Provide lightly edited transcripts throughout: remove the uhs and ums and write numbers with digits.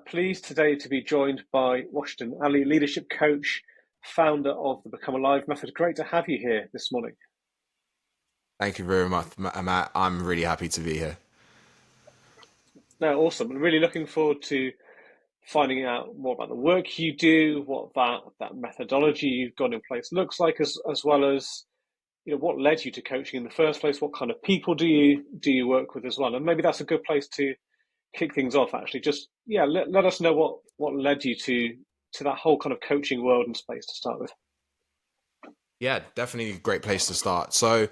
Pleased today to be joined by Washington Ali, leadership coach, founder of the Become Alive method. Great to have you here this morning. Thank you very much, Matt. I'm really happy to be here. No, awesome. And really looking forward to finding out more about the work you do, what that methodology you've got in place looks like, as well as what led you to coaching in the first place. What kind of people do you work with as well? And maybe that's a good place to kick things off. Actually, just let us know what led you to that whole kind of coaching world and space to start with. Yeah, definitely a great place to start. So,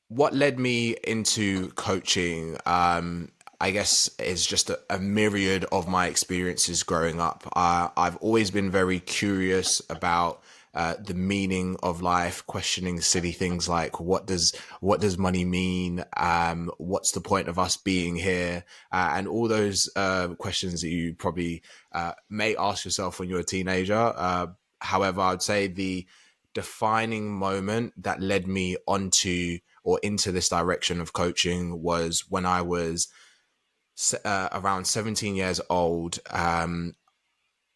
what led me into coaching, I guess, is just a myriad of my experiences growing up. I've always been very curious about the meaning of life, questioning silly things like what does money mean? What's the point of us being here? And all those questions that you probably may ask yourself when you're a teenager. However, I'd say the defining moment that led me onto or into this direction of coaching was when I was around 17 years old.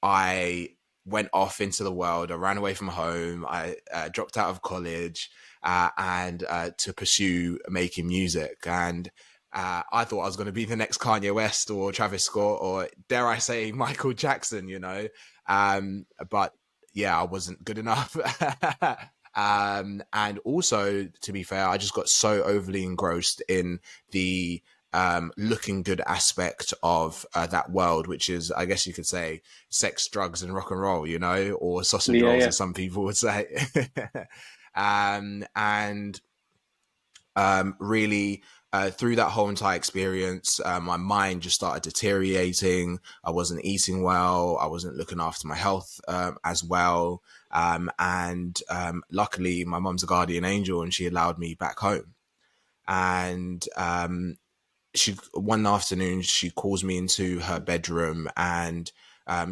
I went off into the world. I ran away from home. I dropped out of college and to pursue making music. And I thought I was going to be the next Kanye West or Travis Scott or, dare I say, Michael Jackson, But yeah, I wasn't good enough. And also, to be fair, I just got so overly engrossed in the looking good aspect of that world, which is, I guess you could say, sex, drugs, and rock and roll, or sausage Yeah, rolls, yeah, as some people would say. And really, through that whole entire experience, my mind just started deteriorating. I wasn't eating well. I wasn't looking after my health as well. And luckily, my mum's a guardian angel, and she allowed me back home. And she one afternoon she calls me into her bedroom, and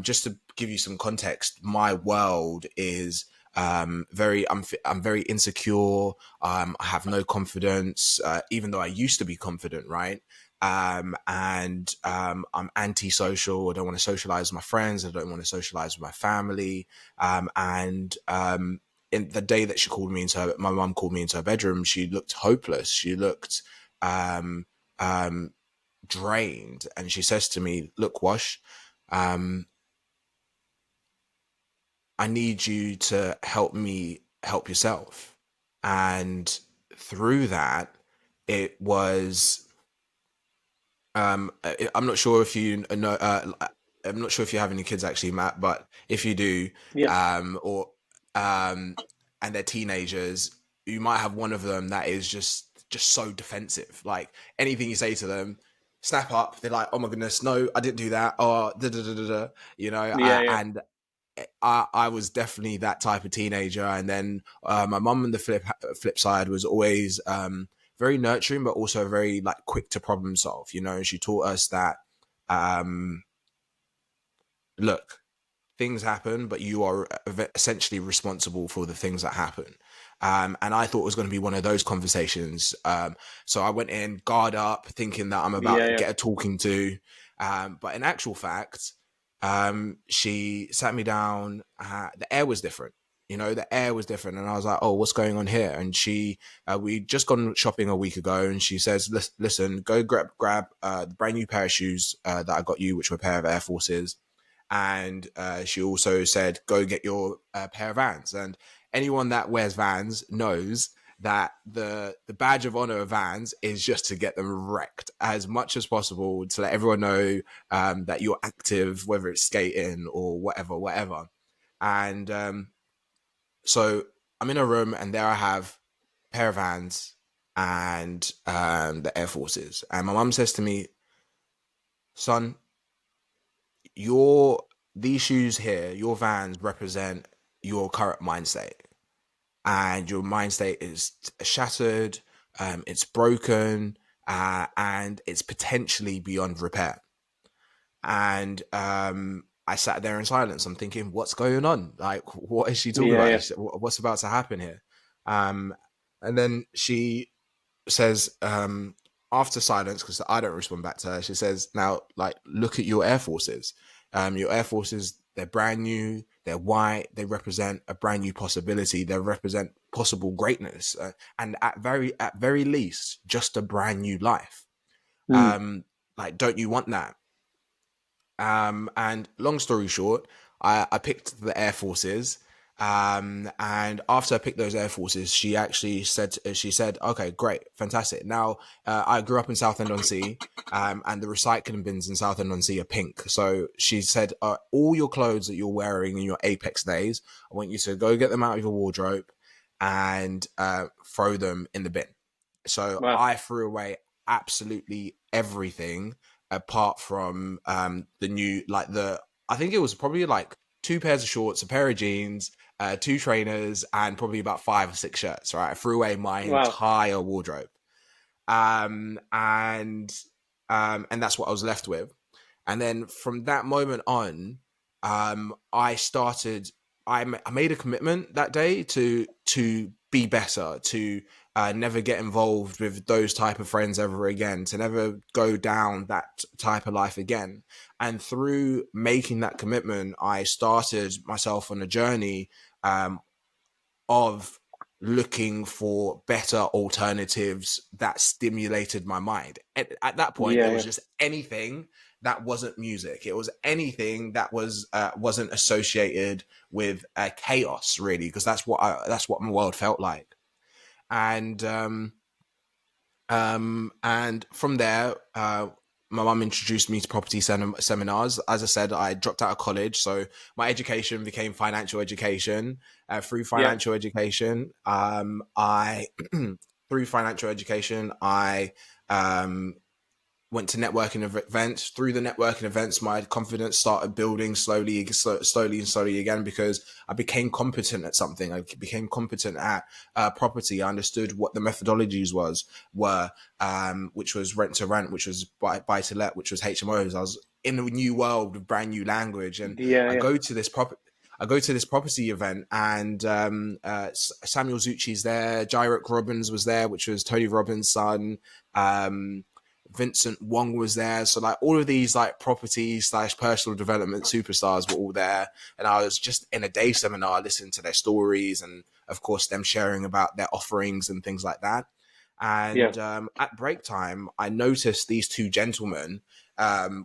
just to give you some context, my world is I'm very insecure. I have no confidence, even though I used to be confident, right? And I'm antisocial. I don't want to socialize with my friends. I don't want to socialize with my family. And in the day that my mum called me into her bedroom, she looked hopeless. She looked um, um, drained, and she says to me, "Look, Wash, um, I need you to help me help yourself." And through that, it was. I'm not sure if you know. I'm not sure if you have any kids actually, Matt. But if you do, yeah, or and they're teenagers, you might have one of them that is just so defensive. Like anything you say to them, snap up. They're like, "Oh my goodness, no, I didn't do that." Or da da da da da. yeah, yeah, And I was definitely that type of teenager. And then my mum on the flip side was always very nurturing, but also very like quick to problem solve. She taught us that um, look, things happen, but you are essentially responsible for the things that happen. And I thought it was going to be one of those conversations. So I went in, guard up, thinking that I'm about yeah, to yeah, get a talking to. But in actual fact, she sat me down. The air was different. The air was different. And I was like, oh, what's going on here? And we'd just gone shopping a week ago. And she says, listen, go grab the brand new pair of shoes that I got you, which were a pair of Air Forces. And she also said, go get your pair of Vans. And anyone that wears Vans knows that the badge of honor of Vans is just to get them wrecked as much as possible, to let everyone know that you're active, whether it's skating or whatever. And so I'm in a room, and there I have a pair of Vans and the Air Forces. And my mum says to me, son, your these shoes here, your Vans represent your current mind state, and your mind state is shattered, it's broken, and it's potentially beyond repair. And I sat there in silence. I'm thinking, what's going on? Like, what is she talking yeah, about? yeah. What's about to happen here? Um, and then she says, after silence, because I don't respond back to her, she says, now, like, look at your Air Forces. Your Air Forces, they're brand new, they're white, they represent a brand new possibility, they represent possible greatness, and at very least, just a brand new life. Mm. Um, like, don't you want that? And long story short, I picked the Air Forces. And after I picked those Air Forces, she said, okay, great, fantastic. Now, I grew up in Southend-on-Sea, and the recycling bins in Southend-on-Sea are pink. So she said, all your clothes that you're wearing in your Apex days, I want you to go get them out of your wardrobe and throw them in the bin. So Wow. I threw away absolutely everything apart from the new, like, the, I think it was probably like two pairs of shorts, a pair of jeans, two trainers, and probably about 5 or 6 shirts. Right, I threw away my Wow. entire wardrobe, um, and and that's what I was left with. And then from that moment on, I started. I made a commitment that day to be better, to never get involved with those type of friends ever again, to never go down that type of life again. And through making that commitment, I started myself on a journey um, of looking for better alternatives that stimulated my mind. At that point, Yeah. it was Yeah. just anything that wasn't music. It was anything that wasn't associated with chaos, really, because that's what my world felt like. And and from there, my mum introduced me to property seminars. As I said, I dropped out of college, so my education became financial education. Through Yeah. financial education, I through financial education, I um, went to networking events. Through the networking events, my confidence started building slowly and slowly again, because I became competent at something. I became competent at property. I understood what the methodologies were, which was rent to rent, which was buy to let, which was HMOs. I was in a new world with brand new language, and Yeah. I Yeah. go to this property event, and Samuel Zucchi's there, Jyrek Robbins was there, which was Tony Robbins' son. Um, Vincent Wong was there. So like all of these like property slash personal development superstars were all there. And I was just in a day seminar listening to their stories, and of course them sharing about their offerings and things like that. Yeah. And at break time, I noticed these two gentlemen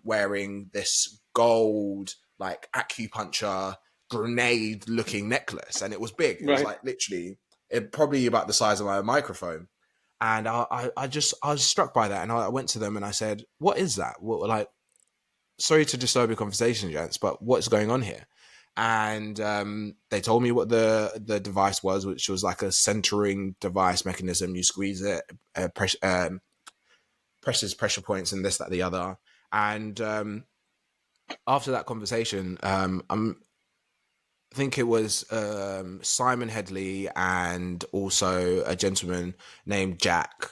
wearing this gold like acupuncture grenade looking necklace, and it was big. It was Right. like literally probably about the size of my microphone. And I was struck by that, and I went to them and I said, "What is that? What, like, sorry to disturb your conversation, gents, but what's going on here?" And they told me what the device was, which was like a centering device mechanism. You squeeze it, presses pressure points, and this, that, the other. And after that conversation, I think it was Simon Headley and also a gentleman named Jack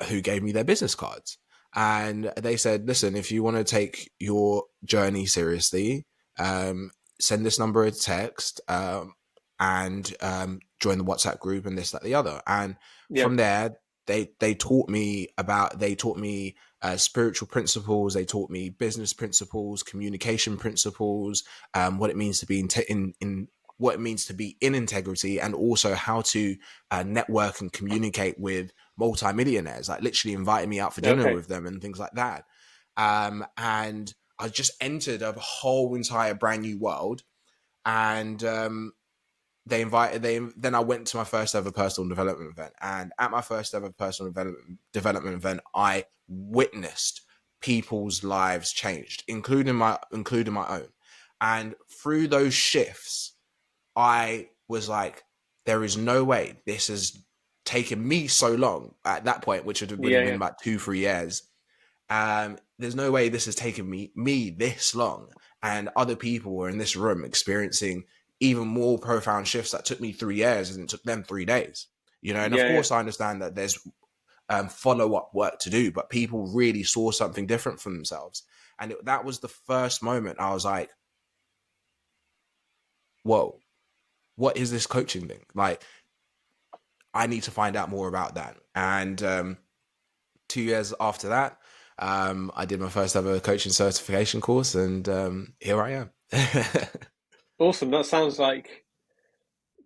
who gave me their business cards. And they said, listen, if you want to take your journey seriously, send this number a text and join the WhatsApp group and this, that, the other. And Yeah. from there, they taught me spiritual principles. They taught me business principles, communication principles, what it means to be in what it means to be in integrity, and also how to network and communicate with multimillionaires. Like literally inviting me out for dinner Okay. with them and things like that. And I just entered a whole entire brand new world. And they then I went to my first ever personal development event, and at my first ever personal development event, I witnessed people's lives changed, including my own. And through those shifts, I was like, there is no way this has taken me so long at that point, which would Yeah. have been Yeah. about 2 3 years. There's no way this has taken me this long, and other people were in this room experiencing even more profound shifts that took me 3 years, and it took them 3 days. You know, and of Yeah. Yeah. course, I understand that there's follow up work to do, but people really saw something different for themselves, and that was the first moment I was like, "Whoa, what is this coaching thing?" Like, I need to find out more about that, and 2 years after that, I did my first ever coaching certification course, and here I am. Awesome. That sounds like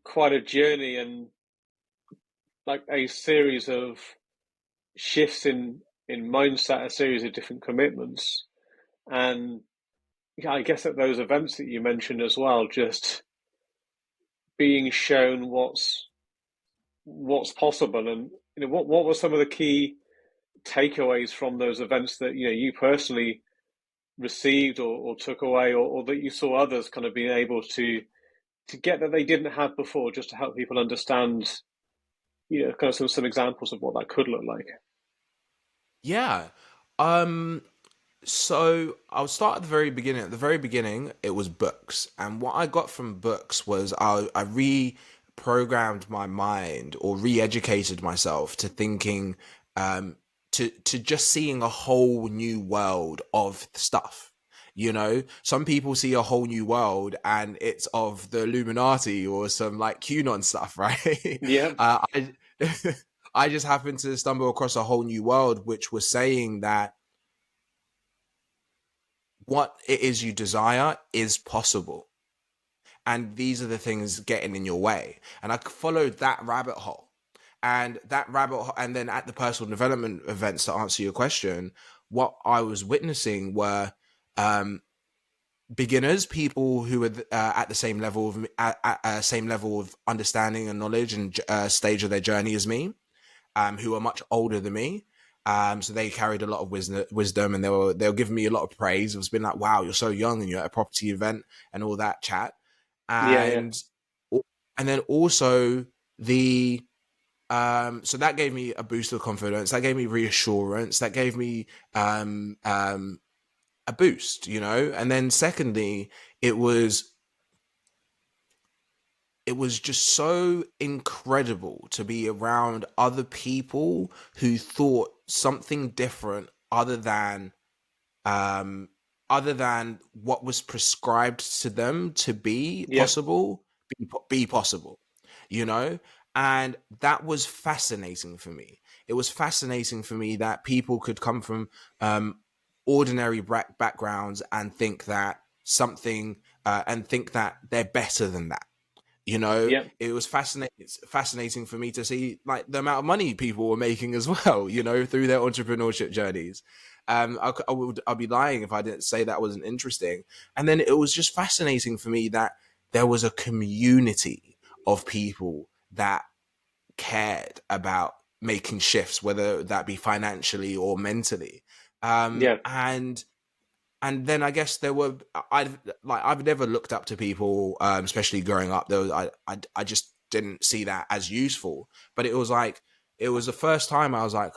quite a journey and like a series of shifts in mindset, a series of different commitments. And yeah, I guess at those events that you mentioned as well, just being shown what's possible. And what were some of the key takeaways from those events that you personally received or took away, or that you saw others kind of being able to get that they didn't have before, just to help people understand, kind of some examples of what that could look like. Yeah. Um, So I'll start at the very beginning. At the very beginning, it was books, and what I got from books was I reprogrammed my mind or re-educated myself to thinking, um, to just seeing a whole new world of stuff. You know, some people see a whole new world and it's of the Illuminati or some like QAnon stuff, right? Yeah, I I just happened to stumble across a whole new world which was saying that what it is you desire is possible. And these are the things getting in your way. And I followed that rabbit hole. And that rabbit hole, and then at the personal development events, to answer your question, what I was witnessing were um, beginners, people who were at the same level of same level of understanding and knowledge and stage of their journey as me, who are much older than me. So they carried a lot of wisdom, and they were giving me a lot of praise. It was been like, "Wow, you're so young, and you're at a property event, and all that chat." yeah, yeah, And and then also the so that gave me a boost of confidence. That gave me reassurance. That gave me a boost, you know. And then secondly, it was it was just so incredible to be around other people who thought something different um other than what was prescribed to them to be yeah, possible, be possible, you know. And that was fascinating for me. It was fascinating for me that people could come from um ordinary backgrounds and think that something and think that they're better than that, you know. yeah, It was fascinating. It's fascinating for me to see like the amount of money people were making as well, you know, through their entrepreneurship journeys. I'll be lying if I didn't say that wasn't interesting. And then it was just fascinating for me that there was a community of people that cared about making shifts, whether that be financially or mentally. yeah, And then I guess there were I've never looked up to people, especially growing up. There was, I just didn't see that as useful. But it was like it was the first time I was like,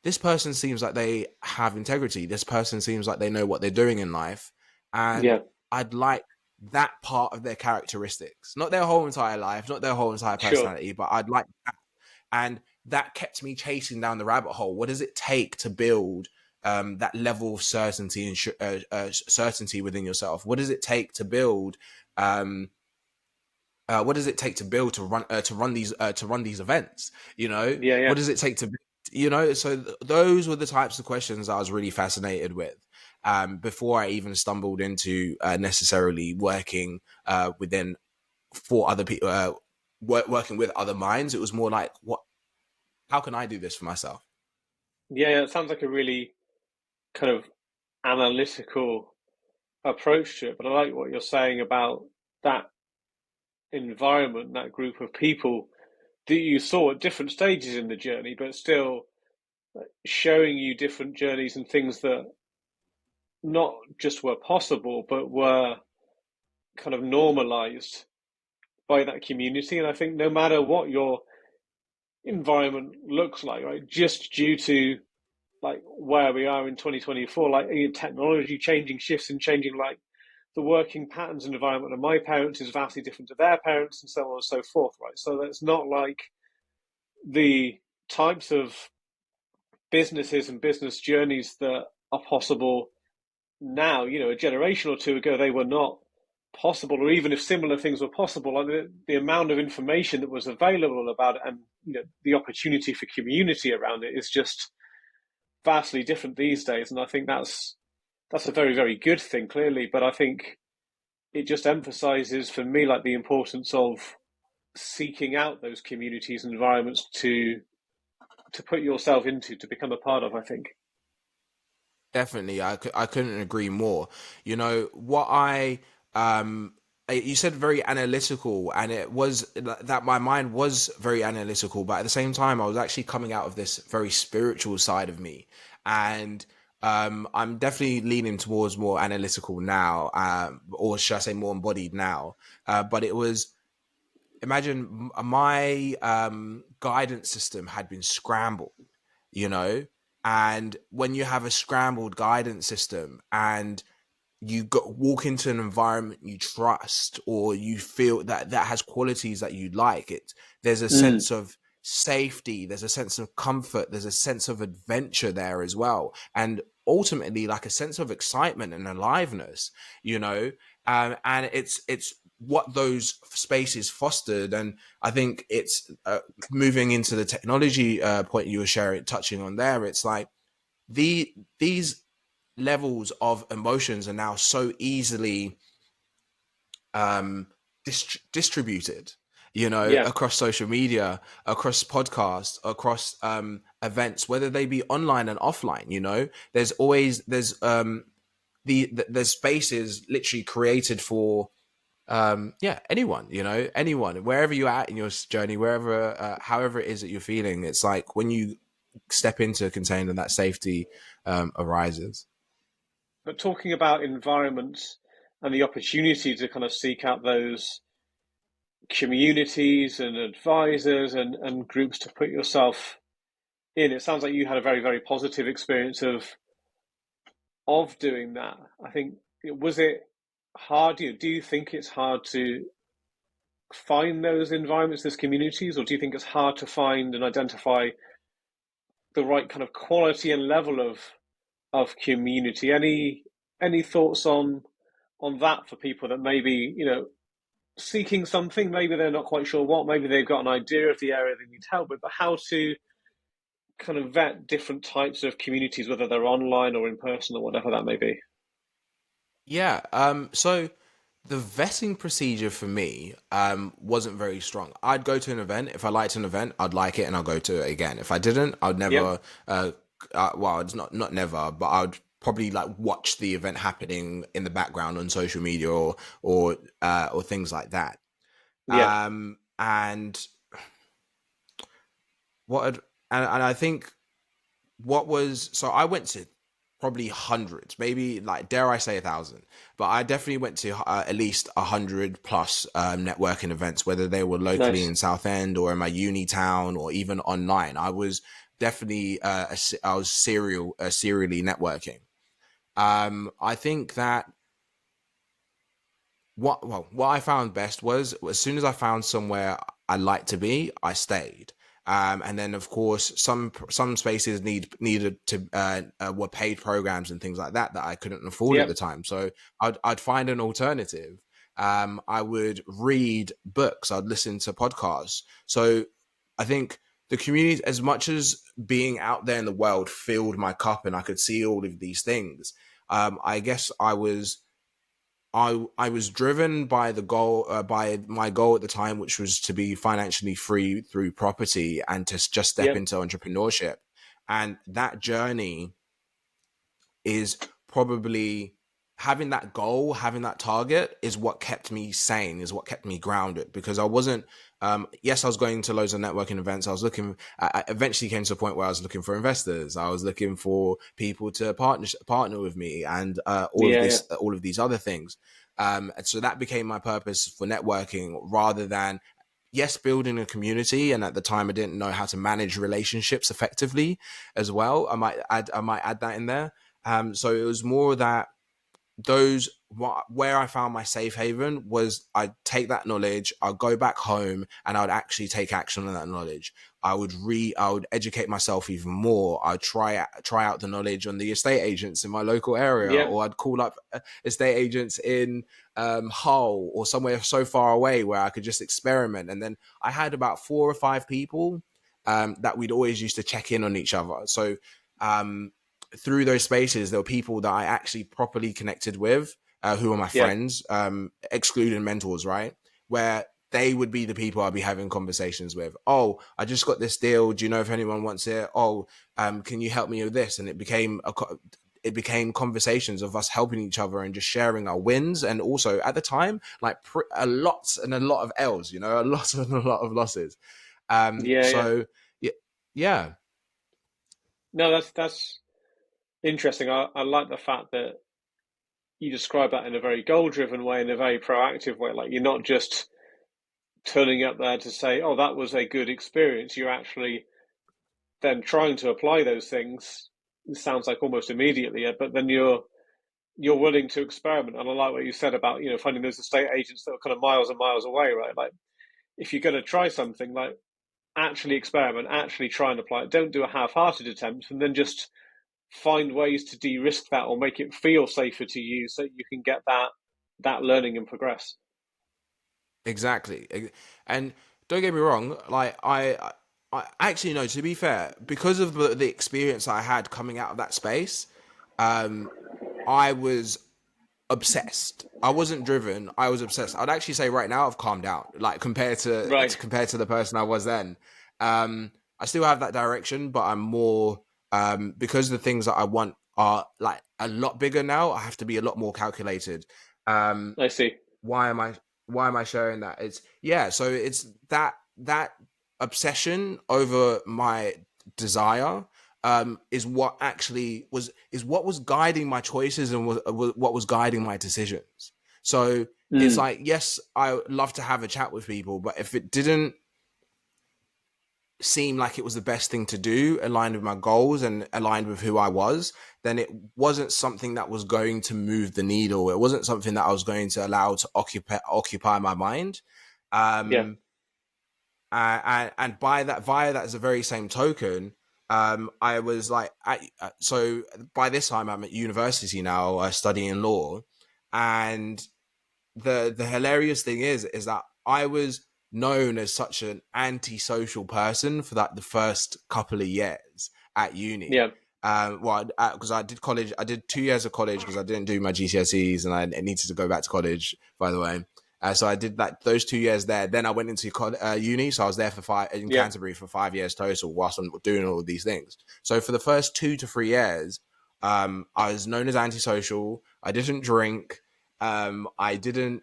this person seems like they have integrity. This person seems like they know what they're doing in life, and yeah, I'd like that part of their characteristics, not their whole entire life, not their whole entire sure, personality, but I'd like that. And that kept me chasing down the rabbit hole. What does it take to build that level of certainty and certainty within yourself? What does it take to build? What does it take to build to run these events? You know, yeah, yeah, what does it take to, you know? So those were the types of questions I was really fascinated with. Before I even stumbled into necessarily working within for other people, working with other minds, it was more like, what? How can I do this for myself? yeah, yeah. It sounds like a really kind of analytical approach to it. But I like what you're saying about that environment, that group of people that you saw at different stages in the journey, but still showing you different journeys and things that not just were possible, but were kind of normalized by that community. And I think no matter what your environment looks like, right, just due to like where we are in 2024, like technology changing, shifts and changing, like the working patterns and environment of my parents is vastly different to their parents, and so on and so forth, right? So it's not like the types of businesses and business journeys that are possible now, a generation or two ago, they were not possible, or even if similar things were possible, like the amount of information that was available about it, and the opportunity for community around it is just vastly different these days. And I think that's a very, very good thing, clearly. But I think it just emphasizes for me like the importance of seeking out those communities and environments to put yourself into, to become a part of, I think. Definitely, I couldn't agree more. You know what um you said very analytical, and it was that my mind was very analytical, but at the same time I was actually coming out of this very spiritual side of me, and I'm definitely leaning towards more analytical now, or should I say more embodied now. But it was, imagine my guidance system had been scrambled, you know, and when you have a scrambled guidance system and walk into an environment you trust, or you feel that has qualities that you like, there's a Mm. sense of safety, there's a sense of comfort, there's a sense of adventure there as well, and ultimately like a sense of excitement and aliveness, you know. And it's what those spaces fostered. And I think it's moving into the technology point you were sharing, touching on there, it's like these levels of emotions are now so easily distributed, you know, Yeah. across social media, across podcasts, across events, whether they be online and offline. You know, there's spaces literally created for yeah, anyone, you know, anyone, wherever you're at in your journey, wherever however it is that you're feeling, it's like when you step into a container, that safety arises. But talking about environments and the opportunity to kind of seek out those communities and advisors and groups to put yourself in, it sounds like you had a very, very positive experience of doing that. I think, was it hard? Do you think it's hard to find those environments, those communities, or do you think it's hard to find and identify the right kind of quality and level of community? Any thoughts on that for people that maybe seeking something, maybe they're not quite sure what, maybe they've got an idea of the area they need help with, but how to kind of vet different types of communities, whether they're online or in person or whatever that may be. Yeah. So the vetting procedure for me wasn't very strong. I'd go to an event. If I liked an event, I'd like it and I'll go to it again. If I didn't, I'd Yep. never. Well, it's not never, but I'd probably like watch the event happening in the background on social media, or things like that. Yeah. And what had, and I think what was, so I went to probably hundreds, maybe like dare I say 1,000, but I definitely went to at least 100 plus networking events, whether they were locally Nice. in Southend or in my uni town or even online. I was definitely I was serially networking. I think that what I found best was as soon as I found somewhere I liked to be, I stayed. And then of course some spaces needed to were paid programs and things like that I couldn't afford at the Yep. time. So I'd find an alternative. I would read books. I'd listen to podcasts. So I think the community, as much as being out there in the world filled my cup and I could see all of these things, I guess I was driven by the goal, by my goal at the time, which was to be financially free through property and to just step Yep. into entrepreneurship. And that journey is probably, having that goal, having that target is what kept me sane, is what kept me grounded, because I wasn't, yes, I was going to loads of networking events. I eventually came to a point where I was looking for investors. I was looking for people to partner with me, and Yeah. Yeah. all of these other things. And so that became my purpose for networking, rather than, yes, building a community. And at the time I didn't know how to manage relationships effectively as well. I might add that in there. So it was more that those where I found my safe haven was I'd take that knowledge, I'd go back home, and I'd actually take action on that knowledge. I would educate myself even more. I'd try out the knowledge on the estate agents in my local area, Yeah, or I'd call up estate agents in Hull or somewhere so far away where I could just experiment. And then I had about 4 or 5 people that we'd always used to check in on each other. So um, through those spaces, there were people that I actually properly connected with, who are my yeah, friends, excluding mentors, right? Where they would be the people I'd be having conversations with. Oh, I just got this deal. Do you know if anyone wants it? Oh, can you help me with this? And it became conversations of us helping each other and just sharing our wins, and also at the time, like a lot and a lot of L's, a lot and a lot of losses. yeah, yeah. So yeah, No, that's interesting. I like the fact that you describe that in a very goal-driven way, in a very proactive way. Like you're not just turning up there to say, "Oh, that was a good experience." You're actually then trying to apply those things. It sounds like almost immediately, but then you're willing to experiment. And I like what you said about finding those estate agents that are kind of miles and miles away, right? Like if you're going to try something, like actually experiment, actually try and apply it. Don't do a half-hearted attempt, and then just find ways to de-risk that or make it feel safer to you, so you can get that learning and progress. exactly. And don't get me wrong, like I actually know. To be fair, because of the experience I had coming out of that space, um, I was obsessed. I wasn't driven. I was obsessed. I'd actually say right now I've calmed down, like Right. compared to the person I was then. I still have that direction, but I'm more because the things that I want are like a lot bigger now. I have to be a lot more calculated. Um, I see. why am I why am I sharing that? It's yeah, so it's that obsession over my desire is what actually was guiding my choices and what was guiding my decisions. So it's Mm, like, yes, I love to have a chat with people, but if it didn't seem like it was the best thing to do, aligned with my goals and aligned with who I was, then it wasn't something that was going to move the needle. It wasn't something that I was going to allow to occupy my mind. yeah. Um, and by that, via that as a very same token, I was like, so by this time I'm at university now, studying law, and the hilarious thing is that I was known as such an antisocial person for like the first couple of years at uni. Yeah. Well, because I did college, I did 2 years of college because I didn't do my GCSEs and I needed to go back to college. By the way, so I did like those 2 years there. Then I went into uni, so I was there for five in Yeah. Canterbury for 5 years total whilst I'm doing all of these things. So for the first 2 to 3 years, I was known as antisocial. I didn't drink. I didn't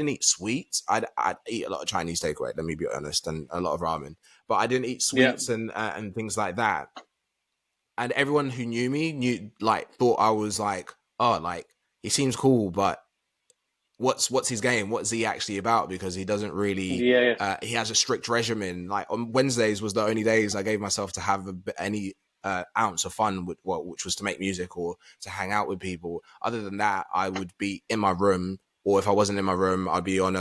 eat sweets. I'd eat a lot of Chinese takeaway. Let me be honest, and a lot of ramen. But I didn't eat Yeah. sweets and things like that. And everyone who knew me knew like thought I was like, oh, like he seems cool, but what's his game? What's he actually about? Because he doesn't really. Yeah. Yeah. He has a strict regimen. Like on Wednesdays was the only days I gave myself to have any ounce of fun with which was to make music or to hang out with people. Other than that, I would be in my room, or if I wasn't in my room, I'd be on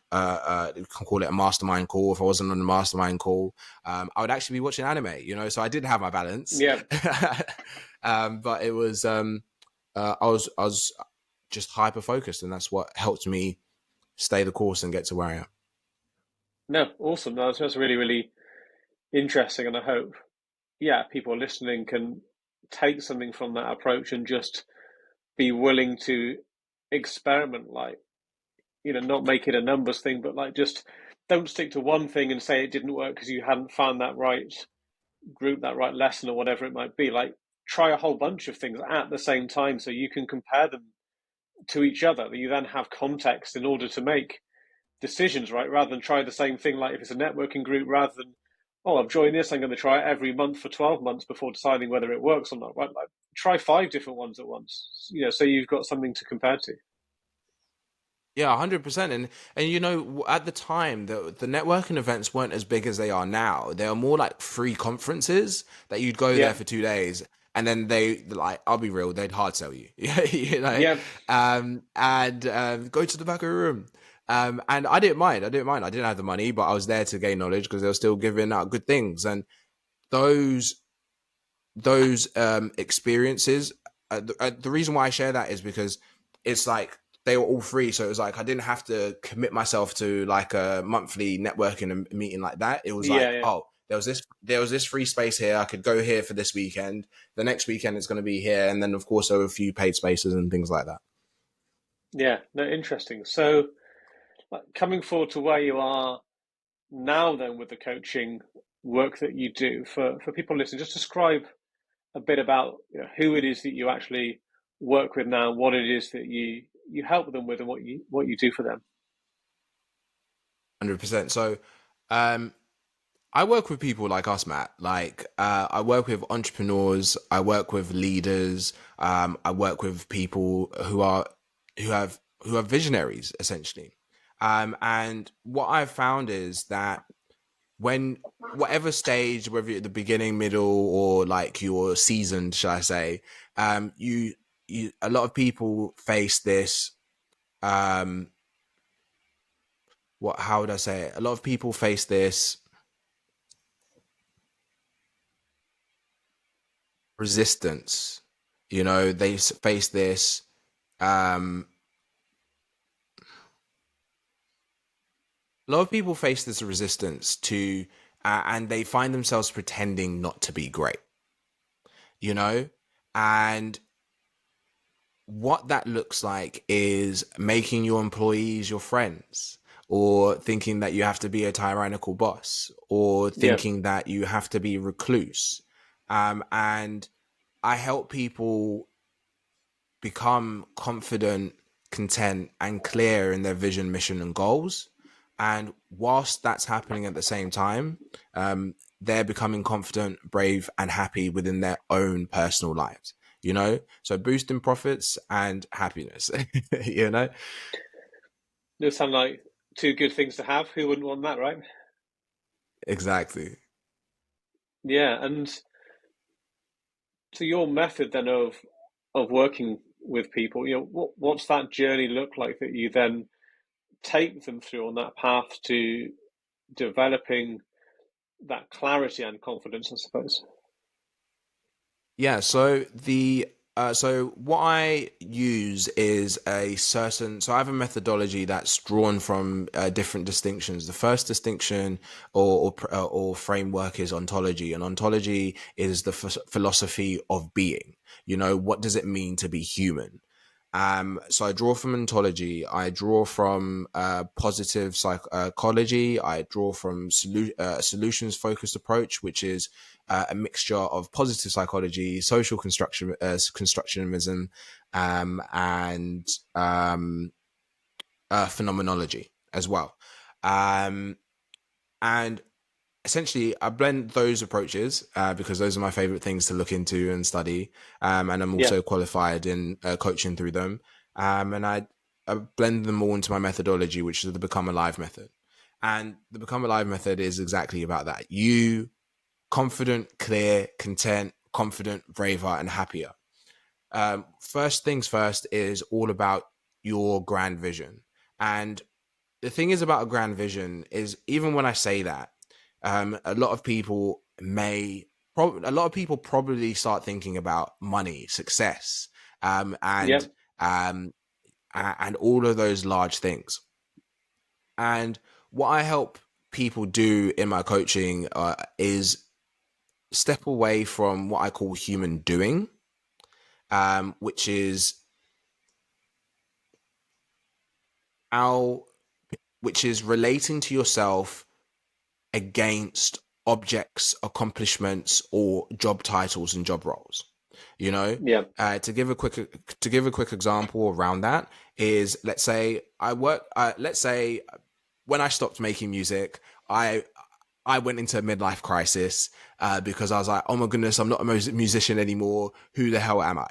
you can call it a mastermind call. If I wasn't on a mastermind call, I would actually be watching anime. So I did have my balance, Yeah. but it was I was just hyper focused, and that's what helped me stay the course and get to where I am. No, awesome. No, that's really, really interesting, and I hope, yeah, people listening can take something from that approach and just be willing to experiment. Like, not make it a numbers thing, but like just don't stick to one thing and say it didn't work because you hadn't found that right group, that right lesson, or whatever it might be. Like, try a whole bunch of things at the same time so you can compare them to each other. You then have context in order to make decisions, right? Rather than try the same thing, like if it's a networking group, rather than, oh, I've joined this, I'm going to try it every month for 12 months before deciding whether it works or not, right? Like, try 5 different ones at once, so you've got something to compare to. Yeah, 100%. And at the time, the networking events weren't as big as they are now. They are more like free conferences that you'd go there Yeah. for 2 days. and then they like, I'll be real, they'd hard sell you, you know, Yeah, and go to the back of the room. And I didn't mind. I didn't mind. I didn't have the money, but I was there to gain knowledge because they were still giving out good things. And those experiences, the reason why I share that is because it's like they were all free, so it was like I didn't have to commit myself to like a monthly networking meeting like that. It was yeah, like, yeah, oh, there was this free space here, I could go here for this weekend, the next weekend it's going to be here, and then of course there were a few paid spaces and things like that. yeah. No, interesting. So, like, coming forward to where you are now, then with the coaching work that you do for people listening, just describe a bit about, who it is that you actually work with now, what it is that you help them with, and what you do for them. 100%. So um I work with people like us, Matt. Like, I work with entrepreneurs. I work with leaders. I work with people who are visionaries, essentially. And what I've found is that when whatever stage, whether you're at the beginning, middle, or like you're seasoned, shall I say, you a lot of people face this. Um, what How would I say it? A lot of people face this resistance. You know, they face this. Um, a lot of people face this resistance to, and they find themselves pretending not to be great. You know, and what that looks like is making your employees your friends, or thinking that you have to be a tyrannical boss, or Yeah, thinking that you have to be recluse. And I help people become confident, content, and clear in their vision, mission, and goals. And whilst that's happening at the same time, they're becoming confident, brave, and happy within their own personal lives. You know, so boosting profits and happiness. You know, those sound like two good things to have. Who wouldn't want that, right? exactly. Yeah, and so your method then of working with people, what's that journey look like that you then take them through on that path to developing that clarity and confidence, I suppose. Yeah, so what I use is a certain, so I have a methodology that's drawn from different distinctions. The first distinction or framework is ontology, and ontology is the philosophy of being. You know, what does it mean to be human? So I draw from ontology. I draw from positive psychology. I draw from solutions focused approach, which is a mixture of positive psychology, social constructionism, and phenomenology as well. Um, and essentially, I blend those approaches because those are my favorite things to look into and study. And I'm Yeah, also qualified in coaching through them. And I blend them all into my methodology, which is the Become Alive method. And the Become Alive method is exactly about that. You confident, clear, content, confident, braver, and happier. First things first is all about your grand vision. And the thing is about a grand vision is, even when I say that, a lot of people a lot of people probably start thinking about money, success, um, yeah, and um, and all of those large things. And what I help people do in my coaching is step away from what I call human doing, which is our which is relating to yourself against objects, accomplishments, or job titles and job roles. You know, yeah, to give a quick example around that is, let's say I work. Let's say when I stopped making music, I went into a midlife crisis because I was like, oh my goodness, I'm not a musician anymore. Who the hell am I?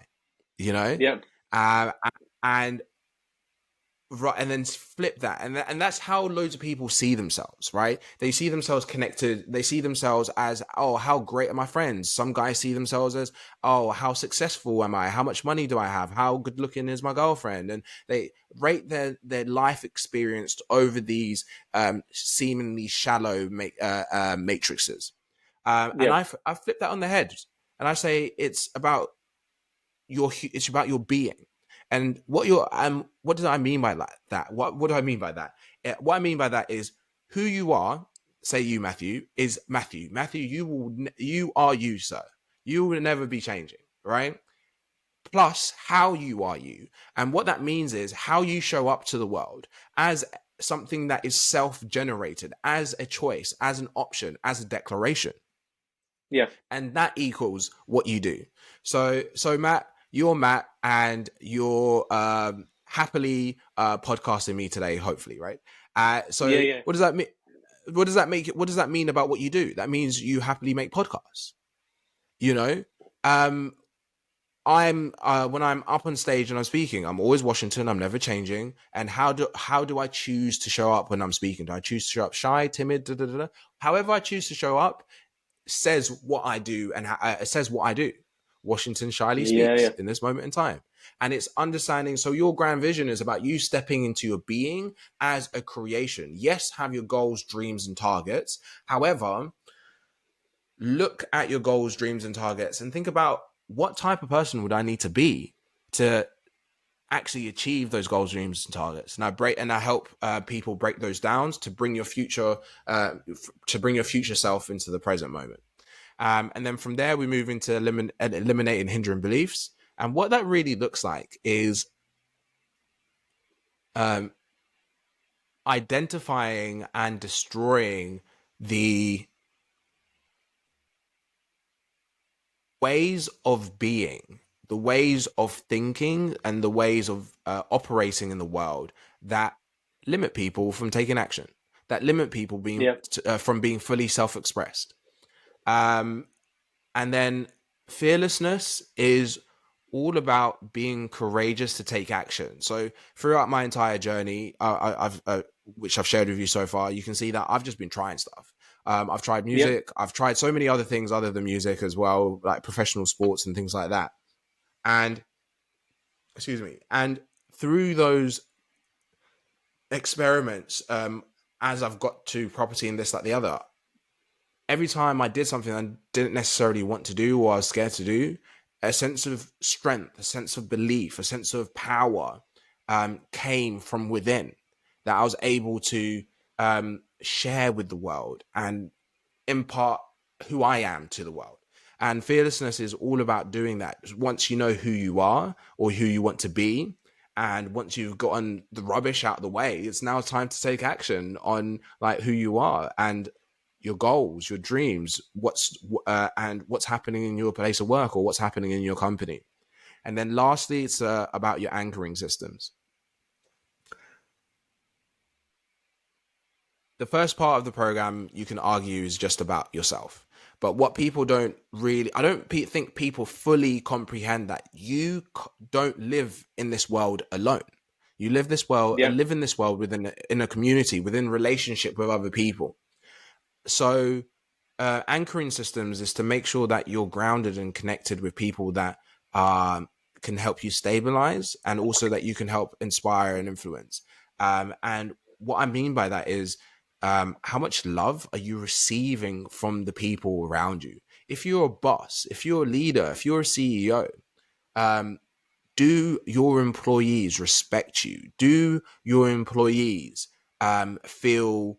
You know, yeah, uh, and right, and then flip that, and that's how loads of people see themselves, right? They see themselves connected, they see themselves as, oh, how great are my friends. Some guys see themselves as, oh, how successful am I, how much money do I have, how good looking is my girlfriend, and they rate their life experience over these seemingly shallow matrices. And Yeah. I flip that on the head, and I say it's about your being. And what do I mean by that? What do I mean by that? What I mean by that is who you are. Say you, Matthew, is Matthew. Matthew, you are you, sir. You will never be changing, right? Plus how you are you. And what that means is how you show up to the world as something that is self-generated, as a choice, as an option, as a declaration, Yeah. and that equals what you do. So Matt, you're Matt, and you're happily podcasting me today, hopefully, right? Yeah. So Yeah. what does that mean? What does that make? What does that mean about what you do? That means you happily make podcasts. You know, um, I'm when I'm up on stage and I'm speaking, I'm always Washington. I'm never changing. And how do I choose to show up when I'm speaking? Do I choose to show up shy, timid? Da, da, da, da? However I choose to show up says what I do, and it says what I do. Washington shyly Yeah. speaks Yeah. in this moment in time. And it's understanding. So, your grand vision is about you stepping into your being as a creation. Yes, have your goals, dreams, and targets. However, look at your goals, dreams, and targets and think about what type of person would I need to be to actually achieve those goals, dreams, and targets. And I help people break those down to bring your future, to bring your future self into the present moment. And then from there, we move into eliminating hindering beliefs. And what that really looks like is um, identifying and destroying the ways of being, the ways of thinking, and the ways of operating in the world that limit people from taking action, that limit people Yeah. from being fully self-expressed. Um, And then fearlessness is all about being courageous to take action. So throughout my entire journey, I've which I've shared with you so far, you can see that I've just been trying stuff. I've tried Yeah. music. I've tried so many other things other than music as well, like professional sports and things like that. And excuse me. And through those experiments, as I've got to property and this, that, the other, every time I did something I didn't necessarily want to do or I was scared to do, a sense of strength, a sense of belief, a sense of power came from within that I was able to share with the world and impart who I am to the world. And fearlessness is all about doing that. Once you know who you are or who you want to be, and once you've gotten the rubbish out of the way, it's now time to take action on like who you are and your goals, your dreams, what's happening in your place of work or what's happening in your company. And then lastly, it's about your anchoring systems. The first part of the program, you can argue, is just about yourself. But what people don't really, I don't think people fully comprehend that you don't live in this world alone. You Yeah. live in this world in a community, within relationship with other people. So anchoring systems is to make sure that you're grounded and connected with people that can help you stabilize, and also that you can help inspire and influence. And what I mean by that is how much love are you receiving from the people around you? If you're a boss, if you're a leader, if you're a CEO, um, do your employees respect you? Do your employees feel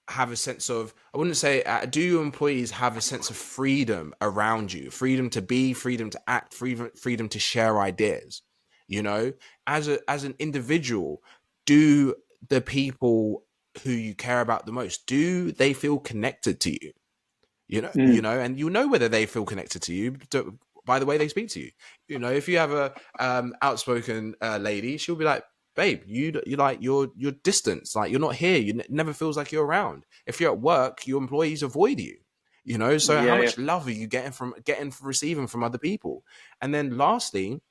have a sense of, I wouldn't say do your employees have a sense of freedom around you, freedom to be, freedom to act, freedom to share ideas? You know, as an individual, do the people who you care about the most, do they feel connected to you? Mm. And you know whether they feel connected to you by the way they speak to you. If you have a outspoken lady, she'll be like, babe, you like you're distant, like you're not here, it never feels like you're around. If you're at work, your employees avoid you. So how Yeah. Yeah. much love are you getting from receiving from other people? And then lastly,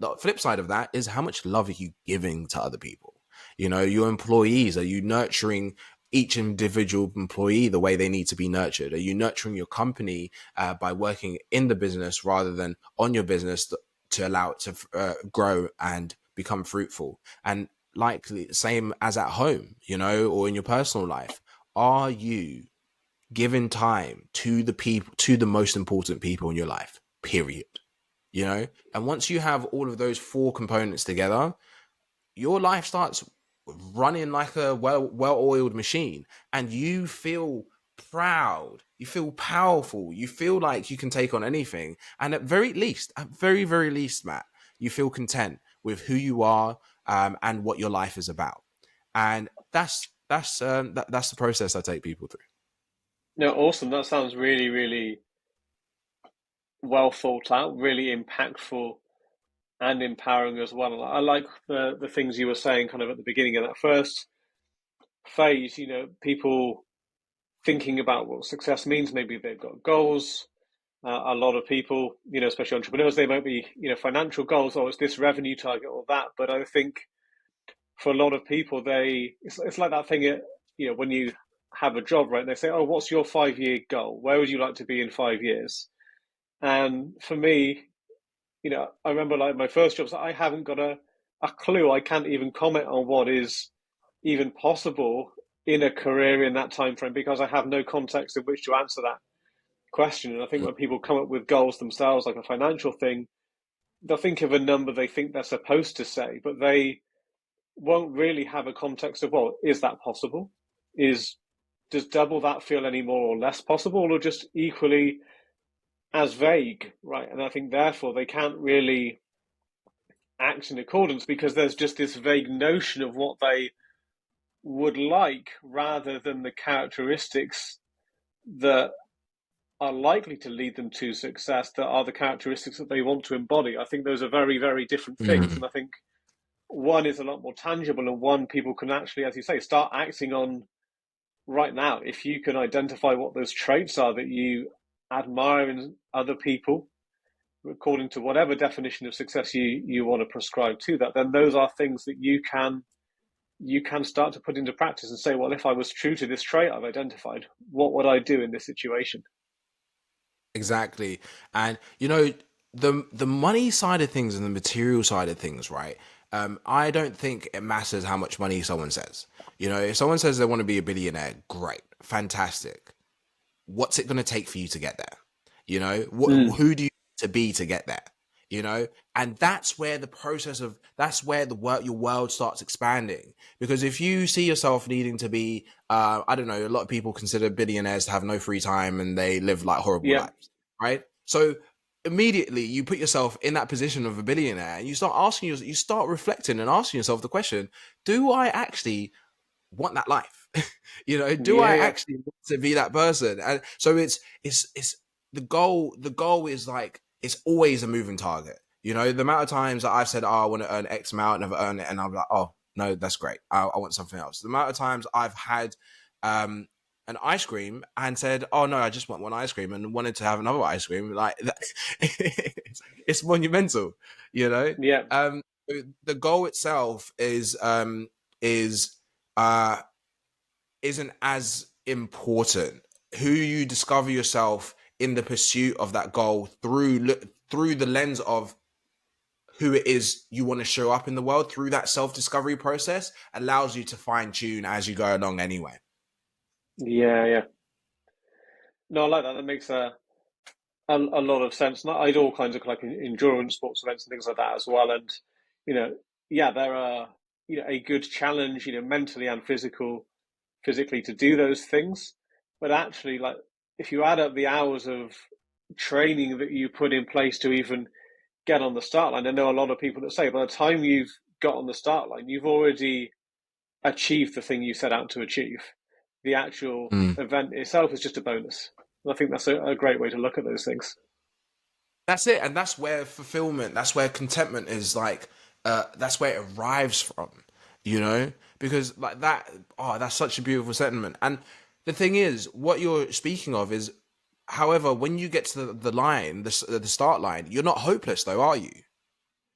the flip side of that is how much love are you giving to other people? You know, your employees, are you nurturing each individual employee the way they need to be nurtured? Are you nurturing your company by working in the business rather than on your business to allow it to grow and become fruitful? And likely same as at home, you know, or in your personal life, are you giving time to the people, to the most important people in your life, period? You know, and once you have all of those four components together, your life starts running like a well-oiled machine, and you feel proud, you feel powerful, you feel like you can take on anything, and at very least, Matt, you feel content with who you are, and what your life is about. And that's the process I take people through. No, awesome. That sounds really, really well thought out, really impactful and empowering as well. I like the things you were saying kind of at the beginning of that first phase, people thinking about what success means. Maybe they've got goals. A lot of people, especially entrepreneurs, they might be, financial goals, or it's this revenue target or that. But I think for a lot of people, it's like that thing, when you have a job, right? They say, oh, what's your 5 year goal? Where would you like to be in 5 years? And for me, I remember like my first jobs, I haven't got a clue. I can't even comment on what is even possible in a career in that time frame because I have no context in which to answer that question. And I think when people come up with goals themselves, like a financial thing, they'll think of a number they think they're supposed to say, but they won't really have a context of, well, is that possible? Does double that feel any more or less possible, or just equally as vague, right? And I think therefore they can't really act in accordance because there's just this vague notion of what they would like rather than the characteristics that are likely to lead them to success, that are the characteristics that they want to embody. I think those are very, very different things. Mm. And I think one is a lot more tangible, and one people can actually, as you say, start acting on right now. If you can identify what those traits are that you admire in other people, according to whatever definition of success you want to prescribe to that, then those are things that you can start to put into practice and say, well, if I was true to this trait I've identified, what would I do in this situation? Exactly. And you know, the money side of things and the material side of things, right? I don't think it matters how much money someone says. You know, if someone says they want to be a billionaire, great, fantastic. What's it going to take for you to get there? You know, Mm. who do you need to be to get there? You know, and that's where that's where the work your world starts expanding. Because if you see yourself needing to be, I don't know, a lot of people consider billionaires to have no free time and they live like horrible Yeah. lives, right? So immediately you put yourself in that position of a billionaire and you start reflecting and asking yourself the question: do I actually want that life? You know, do I Yeah. Yeah. actually want to be that person? And so it's the goal is like, it's always a moving target. You know, the amount of times that I've said, oh, I want to earn X amount, and I've earned it, and I'm like, oh no, that's great, I want something else. The amount of times I've had um an ice cream and said, oh no, I just want one ice cream, and wanted to have another ice cream, like that, it's monumental, you know. Yeah. um the goal itself is uh isn't as important. Who you discover yourself in the pursuit of that goal through the lens of who it is you want to show up in the world through that self-discovery process allows you to fine tune as you go along anyway. Yeah. Yeah. No, I like that. That makes a lot of sense. And I do all kinds of like endurance sports events and things like that as well. And you know, yeah, there are a good challenge, mentally and physically to do those things. But actually, like if you add up the hours of training that you put in place to even get on the start line, I know a lot of people that say by the time you've got on the start line, you've already achieved the thing you set out to achieve. The actual Mm. event itself is just a bonus. And I think that's a great way to look at those things. That's it, and that's where fulfillment, that's where contentment is, like, that's where it arrives from, you know, because like that, oh, that's such a beautiful sentiment. And the thing is, what you're speaking of is, however, when you get to the line, the start line, you're not hopeless though, are you?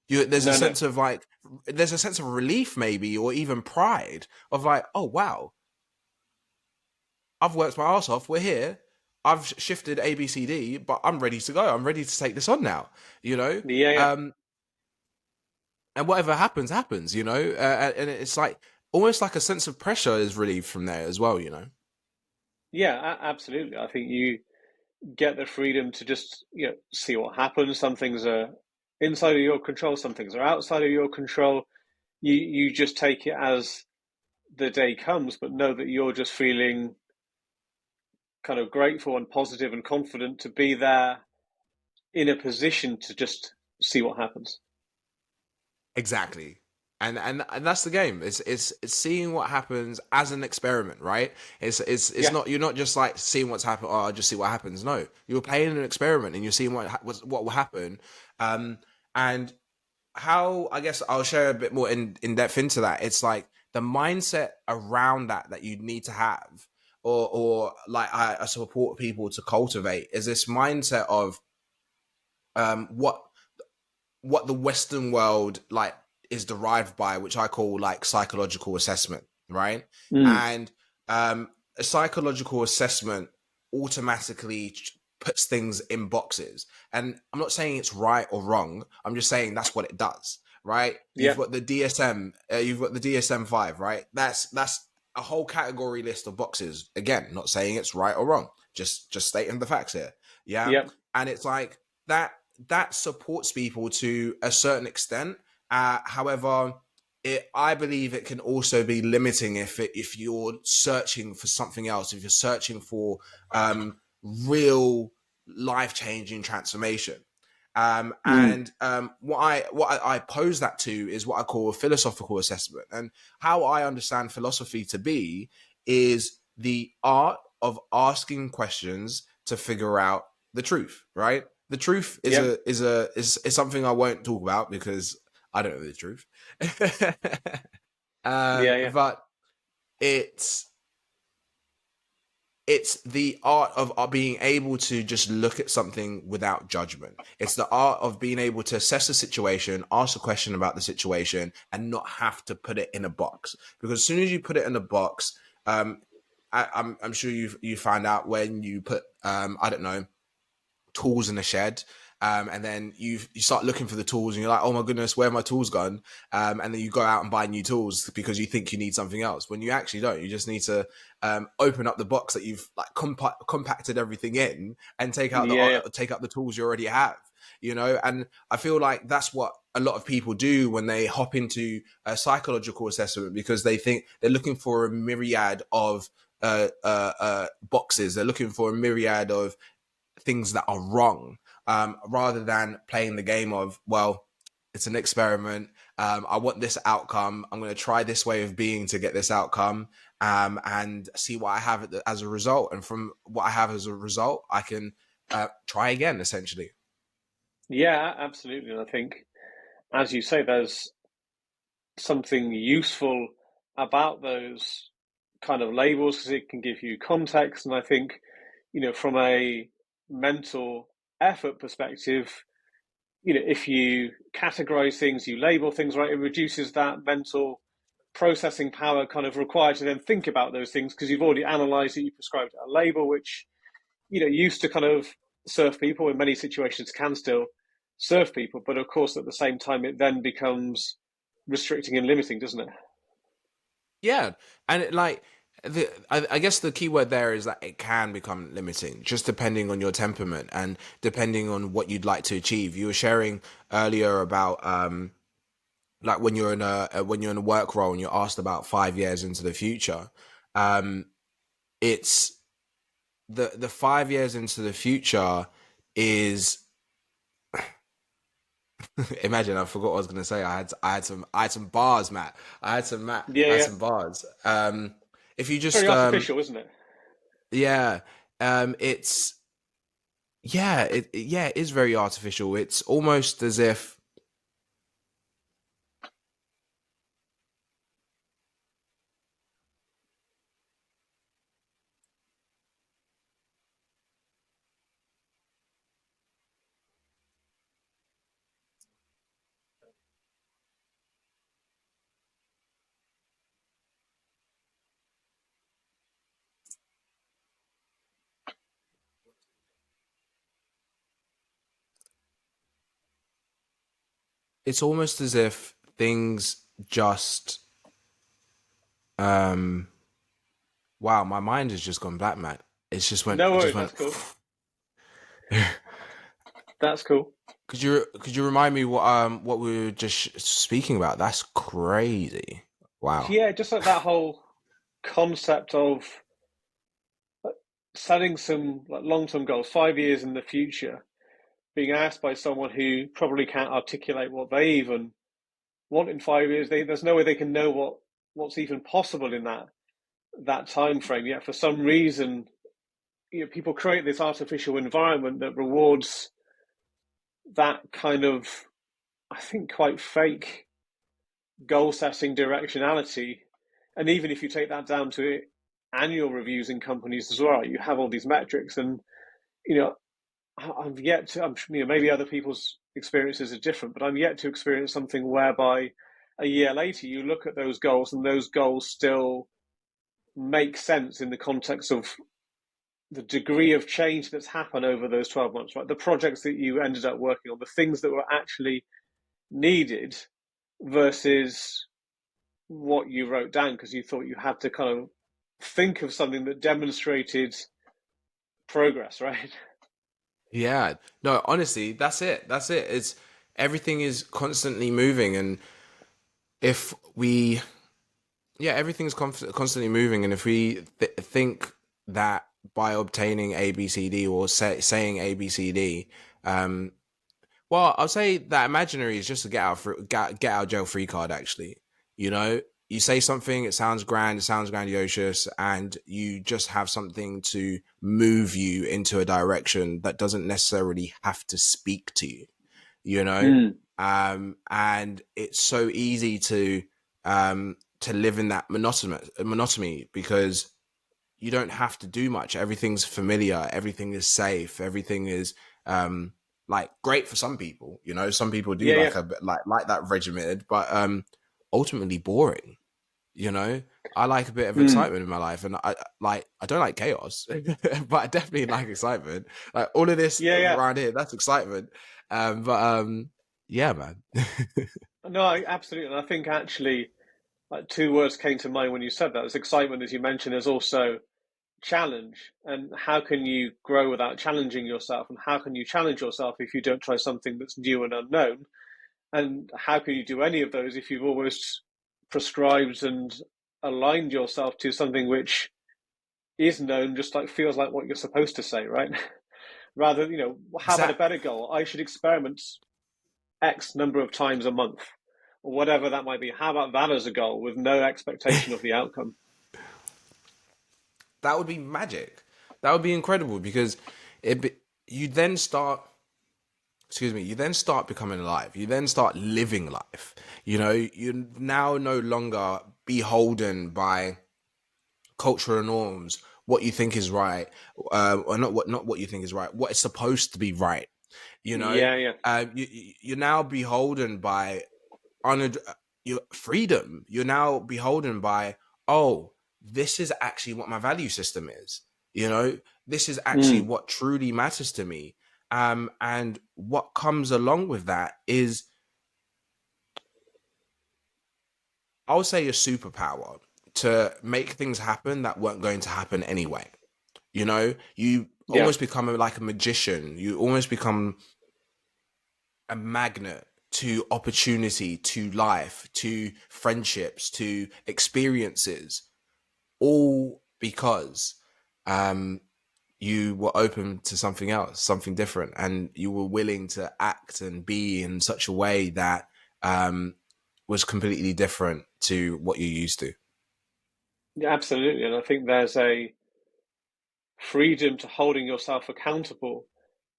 There's a No, no. sense of like, there's a sense of relief maybe, or even pride of like, oh wow, I've worked my ass off. We're here. I've shifted A, B, C, D, but I'm ready to go. I'm ready to take this on now. You know, Yeah, yeah. um, and whatever happens, happens. And it's like almost like a sense of pressure is relieved from there as well. Yeah, absolutely. I think you get the freedom to just, see what happens. Some things are inside of your control, some things are outside of your control. You just take it as the day comes, but know that you're just feeling kind of grateful and positive and confident to be there in a position to just see what happens. Exactly. And that's the game. It's seeing what happens as an experiment, right? It's Yeah. not, you're not just like seeing what's happened. Oh, I'll just see what happens. No, you're playing an experiment and you're seeing what will happen. And how, I guess I'll share a bit more in depth into that. It's like the mindset around that you need to have, or like I support people to cultivate, is this mindset of what the Western world like is derived by, which I call like psychological assessment, right? Mm. And a psychological assessment automatically puts things in boxes. And I'm not saying it's right or wrong. I'm just saying that's what it does, right? You've Yeah. got the DSM, you've got the DSM-5, right? That's a whole category list of boxes. Again, not saying it's right or wrong. Just stating the facts here. Yeah. Yeah. And it's like that supports people to a certain extent. However, I believe it can also be limiting if you're searching for something else. If you're searching for real life changing transformation. Mm. What I pose that to is what I call a philosophical assessment, and how I understand philosophy to be is the art of asking questions to figure out the truth. Right? The truth is Yeah. is something I won't talk about because I don't know the truth. Yeah. Yeah. But it's it's the art of being able to just look at something without judgment. It's the art of being able to assess the situation, ask a question about the situation, and not have to put it in a box. Because as soon as you put it in a box, I'm sure you find out when you put I don't know, tools in the shed. And then you start looking for the tools and you're like, oh my goodness, where have my tools gone? And then you go out and buy new tools because you think you need something else when you actually don't. You just need to open up the box that you've like compacted everything in and Yeah. take out the tools you already have. And I feel like that's what a lot of people do when they hop into a psychological assessment, because they think they're looking for a myriad of boxes. They're looking for a myriad of things that are wrong, rather than playing the game of, well, it's an experiment. I want this outcome. I'm going to try this way of being to get this outcome, and see what I have as a result. And from what I have as a result, I can try again, essentially. Yeah, absolutely. And I think, as you say, there's something useful about those kind of labels because it can give you context. And I think, from a mental effort perspective, if you categorize things, you label things right, it reduces that mental processing power kind of required to then think about those things because you've already analyzed it, you prescribed a label, which, used to kind of serve people in many situations can still serve people. But of course, at the same time, it then becomes restricting and limiting, doesn't it? Yeah, and I guess the key word there is that it can become limiting, just depending on your temperament and depending on what you'd like to achieve. You were sharing earlier about like when you're in a work role and you're asked about 5 years into the future. Um it's the 5 years into the future is imagine, I forgot what I was going to say. I had some bars, Matt. Yeah, I had yeah. some bars. If you Very just artificial, isn't it? yeah, it's yeah, it is very artificial. It's almost as if it's almost as if things just um wow, my mind has just gone black, man. No It just worries, went. that's cool. That's cool. Could you remind me what we were just speaking about? That's crazy. Wow. Yeah, just like that whole concept of setting some like long-term goals, 5 years in the future, being asked by someone who probably can't articulate what they even want in 5 years. There's no way they can know what's even possible in that time frame. Yet for some reason, people create this artificial environment that rewards that kind of, I think, quite fake goal setting directionality. And even if you take that down to annual reviews in companies as well, you have all these metrics, and you know, I've yet to. Maybe other people's experiences are different, but I'm yet to experience something whereby a year later you look at those goals and those goals still make sense in the context of the degree of change that's happened over those 12 months, right? The projects that you ended up working on, the things that were actually needed versus what you wrote down because you thought you had to kind of think of something that demonstrated progress, right? Yeah. No, honestly, that's it. That's it. It's everything is constantly moving, and if we, yeah, everything's constantly moving, and if we think that by obtaining ABCD or saying ABCD, um, well, I'll say that imaginary is just a get out of jail free card. Actually, you know, you say something, it sounds grand, it sounds grandiose, and you just have something to move you into a direction that doesn't necessarily have to speak to you. You know, Mm. and it's so easy to live in that monotony because you don't have to do much. Everything's familiar. Everything is safe. Everything is um, like great for some people. You know, some people do Yeah, yeah, like a bit like that regimented, but ultimately boring. You know, I like a bit of mm. excitement in my life, and I don't like chaos, but I definitely like excitement. Like all of this Yeah, yeah. around here, that's excitement. But yeah, man. No, absolutely. And I think actually, like two words came to mind when you said that. There's excitement, as you mentioned. There's also challenge, and how can you grow without challenging yourself? And how can you challenge yourself if you don't try something that's new and unknown? And how can you do any of those if you've almost prescribed and aligned yourself to something which is known, just like feels like what you're supposed to say, right? Rather, how about a Exact. better goal? I should experiment X number of times a month, or whatever that might be. How about that as a goal with no expectation of the outcome? That would be magic. That would be incredible because you then start. Excuse me. You then start becoming alive. You then start living life. You know, you're now no longer beholden by cultural norms, what you think is right, or not what you think is right, what is supposed to be right. You know, Yeah, yeah. you're now beholden by honored your freedom. You're now beholden by, oh, this is actually what my value system is. You know, this is actually Mm. what truly matters to me. And what comes along with that is, I would say, a superpower to make things happen that weren't going to happen anyway. You know, you Yeah. almost become like a magician. You almost become a magnet to opportunity, to life, to friendships, to experiences, all because um, you were open to something else, something different, and you were willing to act and be in such a way that was completely different to what you used to. Yeah, absolutely. And I think there's a freedom to holding yourself accountable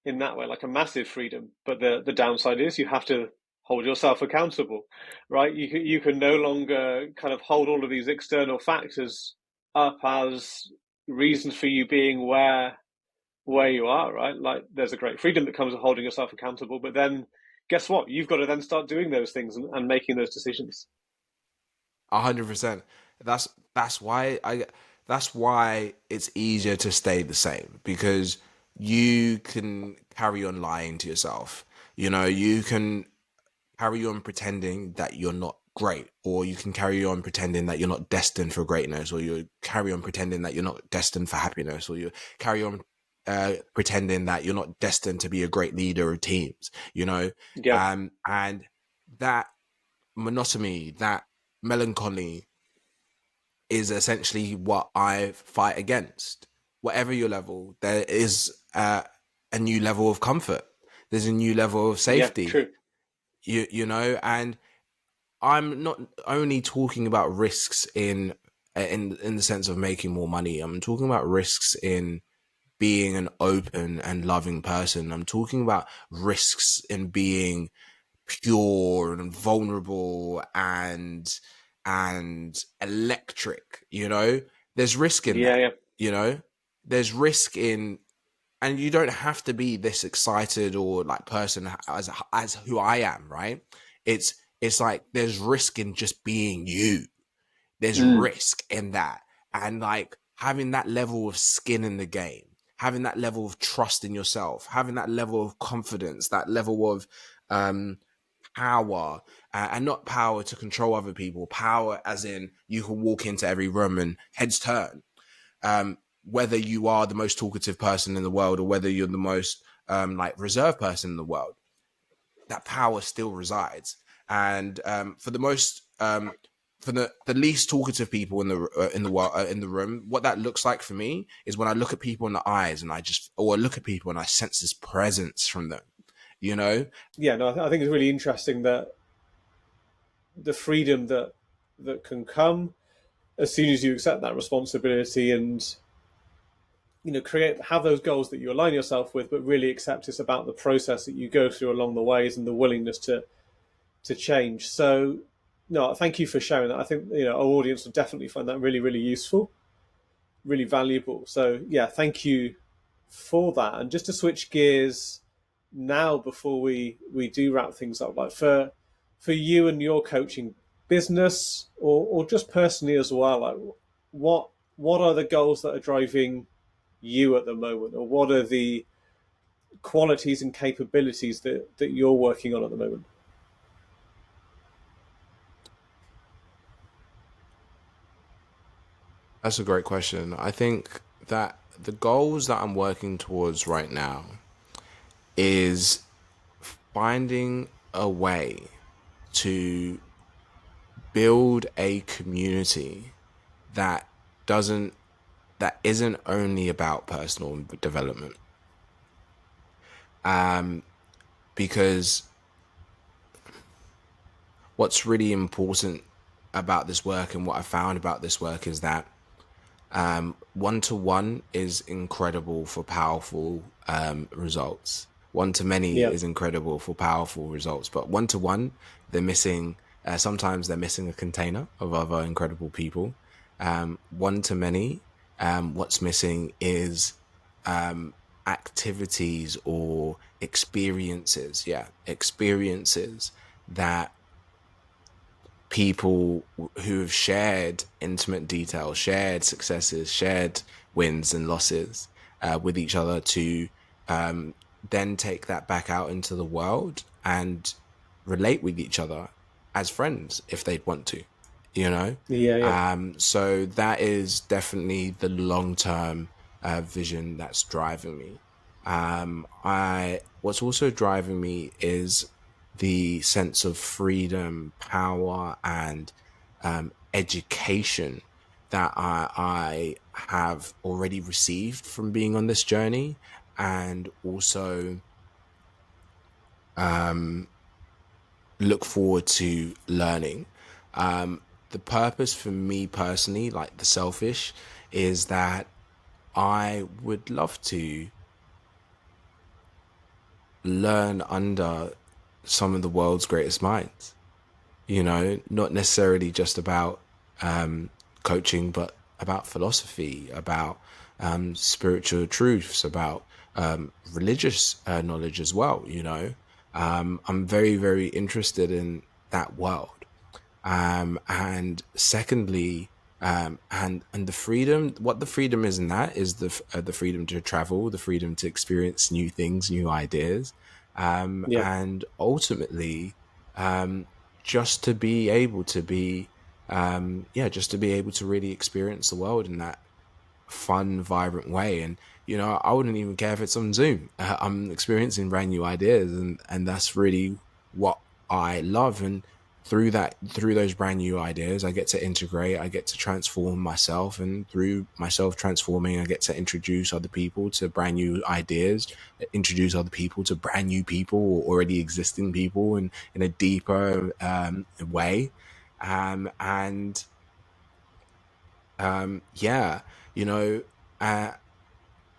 in that way, like a massive freedom. But the downside is you have to hold yourself accountable, right? You can no longer kind of hold all of these external factors up as reasons for you being where you are, right? Like there's a great freedom that comes with holding yourself accountable, but then guess what? You've got to then start doing those things and making those decisions. 100%. That's that's why I that's why it's easier to stay the same because you can carry on lying to yourself. You know, you can carry on pretending that you're not great, or you can carry on pretending that you're not destined for greatness, or you carry on pretending that you're not destined for happiness, or you carry on pretending that you're not destined to be a great leader of teams, you know. Yeah, And that monotony, that melancholy, is essentially what I fight against. Whatever your level, there is a new level of comfort. There's a new level of yeah, safety. true. You know, and I'm not only talking about risks in the sense of making more money. I'm talking about risks in being an open and loving person. I'm talking about risks in being pure and vulnerable and electric. You know, there's risk in Yeah, that. yeah, You know, there's risk in, and you don't have to be this excited or like person as who I am, right? It's like there's risk in just being you. There's mm, risk in that. And like having that level of skin in the game, having that level of trust in yourself, having that level of confidence, that level of um power, and not power to control other people, power as in you can walk into every room and heads turn, whether you are the most talkative person in the world or whether you're the most like reserved person in the world, that power still resides. And for the most, for the least talkative people in the world, in the room, what that looks like for me is when I look at people in the eyes and I just, or I look at people and I sense this presence from them. You know, yeah. No, I think it's really interesting that the freedom that can come as soon as you accept that responsibility and create have those goals that you align yourself with, but really accept it's about the process that you go through along the ways and the willingness to change. So, no, thank you for sharing that. I think our audience will definitely find that really, really useful, really valuable. So, yeah, thank you for that. And just to switch gears now, before we do wrap things up, like for you and your coaching business, or just personally as well, like what what are the goals that are driving you at the moment, or what are the qualities and capabilities that you're working on at the moment? that's a great question. I think that the goals that I'm working towards right now is finding a way to build a community that doesn't that isn't only about personal development, because what's really important about this work and what I found about this work is that one to one is incredible for powerful results. One to many Yeah, is incredible for powerful results, but one to one, they're missing. Sometimes they're missing a container of other incredible people. One to many, what's missing is activities or experiences. Yeah, experiences that people who have shared intimate details, shared successes, shared wins and losses with each other to then take that back out into the world and relate with each other as friends if they'd want to, you know? yeah, yeah, So that is definitely the long term vision that's driving me. I what's also driving me is the sense of freedom, power, and education that I have already received from being on this journey, and also look forward to learning. The purpose for me personally, like the selfish, is that I would love to learn under some of the world's greatest minds. You know, not necessarily just about coaching, but about philosophy, about spiritual truths, about religious knowledge as well. You know, I'm very, very interested in that world. And secondly, and the freedom. What the freedom is in that is the freedom to travel, the freedom to experience new things, new ideas, yeah, and ultimately. just to be able to be, yeah, just to be able to really experience the world in that fun, vibrant way. And I wouldn't even care if it's on Zoom. I'm experiencing brand new ideas, and that's really what I love. And through those brand new ideas, I get to integrate, I get to transform myself, and through myself transforming, I get to introduce other people to brand new ideas, introduce other people to brand new people or already existing people, in a deeper way. And yeah, you know, uh,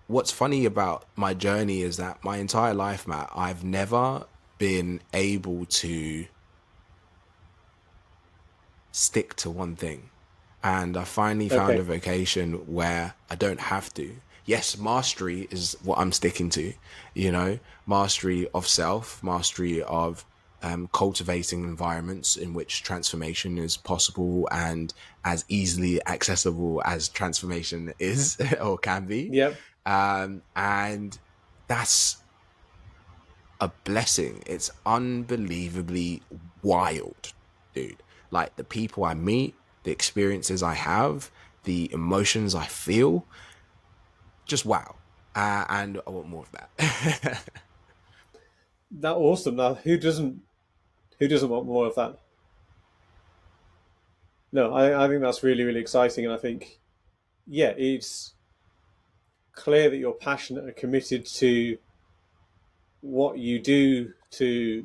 what's funny about my journey is that my entire life, Matt, I've never been able to stick to one thing. And I finally found a Okay. vocation where I don't have to. Yes, mastery is what I'm sticking to, mastery of self, mastery of cultivating environments in which transformation is possible and as easily accessible as transformation is or can be. Yep. And that's a blessing. It's unbelievably wild, dude. Like the people I meet, the experiences I have, the emotions I feel, just wow. And I want more of that. That awesome. Now, who doesn't want more of that? No, I think that's really, really exciting, and I think, yeah, it's clear that you're passionate and committed to what you do to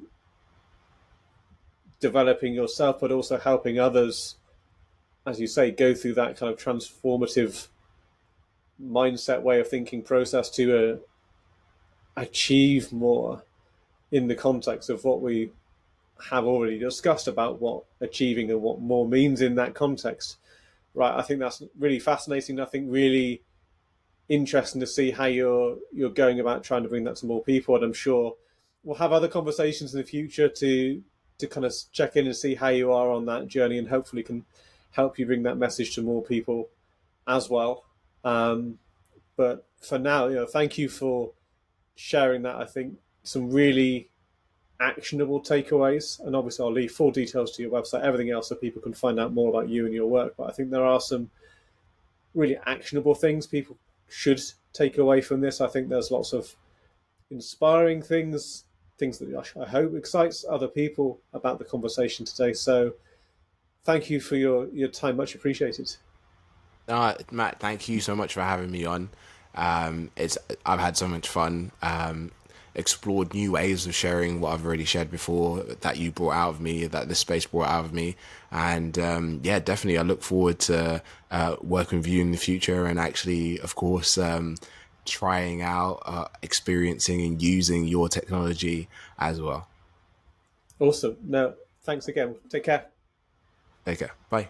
developing yourself, but also helping others, as you say, go through that kind of transformative mindset way of thinking process to achieve more in the context of what we have already discussed about what achieving and what more means in that context. Right, I think that's really fascinating. I think really interesting to see how you're going about trying to bring that to more people, and I'm sure we'll have other conversations in the future to kind of check in and see how you are on that journey, and hopefully can help you bring that message to more people as well. But for now, thank you for sharing that. I think some really actionable takeaways, and obviously I'll leave full details to your website, everything else, so people can find out more about you and your work. But I think there are some really actionable things people should take away from this. I think there's lots of inspiring things that I hope excites other people about the conversation today. So thank you for your time, much appreciated. Matt, thank you so much for having me on. It's I've had so much fun. Explored new ways of sharing what I've already shared before that you brought out of me, that this space brought out of me, and yeah, definitely I look forward to working with you in the future, and actually, of course, trying out, experiencing, and using your technology as well. Awesome. No, thanks again. Take care. Take care. Bye.